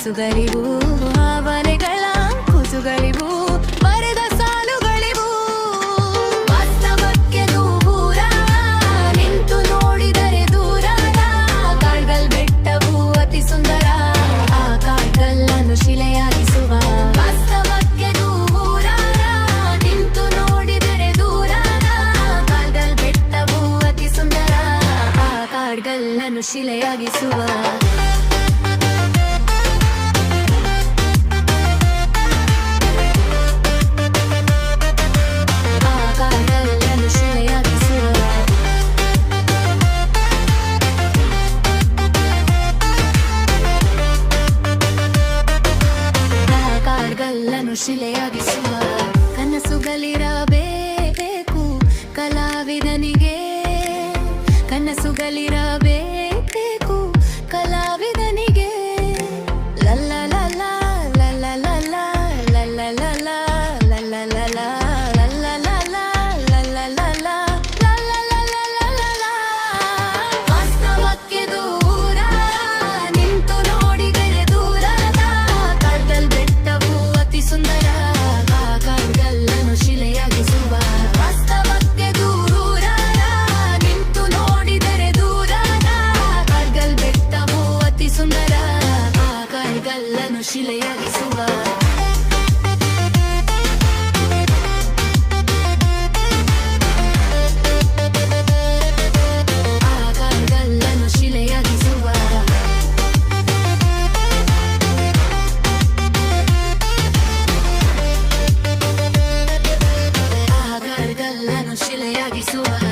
ಕನಸುಗಳಿವು ಭಾವನೆಗಳ ಕುಸುಗಳಿವು ಬರೆದ ಸಾಲುಗಳಿವು ವಾಸ್ತವಕ್ಕೆ ದೂರ ನಿಂತು ನೋಡಿದರೆ ದೂರದ ಕಾಡ್ಗಲ್ ಬೆಟ್ಟವು ಅತಿ ಸುಂದರ ಆ ಕಾಡ್ಗಲ್ಲನ್ನು ಶಿಲೆಯಾಗಿಸುವ ವಾಸ್ತವಕ್ಕೆ ದೂರ ನಿಂತು ನೋಡಿದರೆ ದೂರದ ಕಾಡ್ಗಲ್ ಬೆಟ್ಟವು ಅತಿ ಸುಂದರ ಆ ಕಾಡ್ಗಲ್ಲನ್ನು ಶಿಲೆಯಾಗಿಸುವ ಶಿಲೆಯಾಗಿಸುವ ಕನಸುಗಳಿರಬೇಕು ಕಲಾವಿದನಿಗೆ ಕನಸುಗಳಿರಬೇಕು ಕಲಾವಿದನಿಗೆ ಲಲ್ಲ ಲಲ್ಲ ಲಲ್ಲ ಲಲ್ಲ ಲಲ್ಲ ಲಲ್ಲ ಲಲ್ಲ ಲಲ್ಲ ಲಲ್ಲ ಲಲ್ಲ ಲಲ್ಲ ಲಲ್ಲ ವಾಸ್ತವಕ್ಕೆ ದೂರ ನಿಂತು ನೋಡಿದರೆ ದೂರದ ಕಾಡ್ಗಲ್ ಬೆಟ್ಟವು ಅತಿ ಸುಂದರ ಆ ಕಾಡ್ಗಲ್ಲನ್ನು ಶಿಲೆಯಾಗಿಸುವ ವಾಸ್ತವಕ್ಕೆ ದೂರ ನಿಂತು ನೋಡಿದರೆ ದೂರದ ಕಾಡ್ಗಲ್ ಬೆಟ್ಟವು ಅತಿ ಸುಂದರ ಆ ಕಾಡ್ಗಲ್ಲನ್ನು ಶಿಲೆಯಾಗಿಸುವ ಶಿಲೆಯಾಗಿಸುವ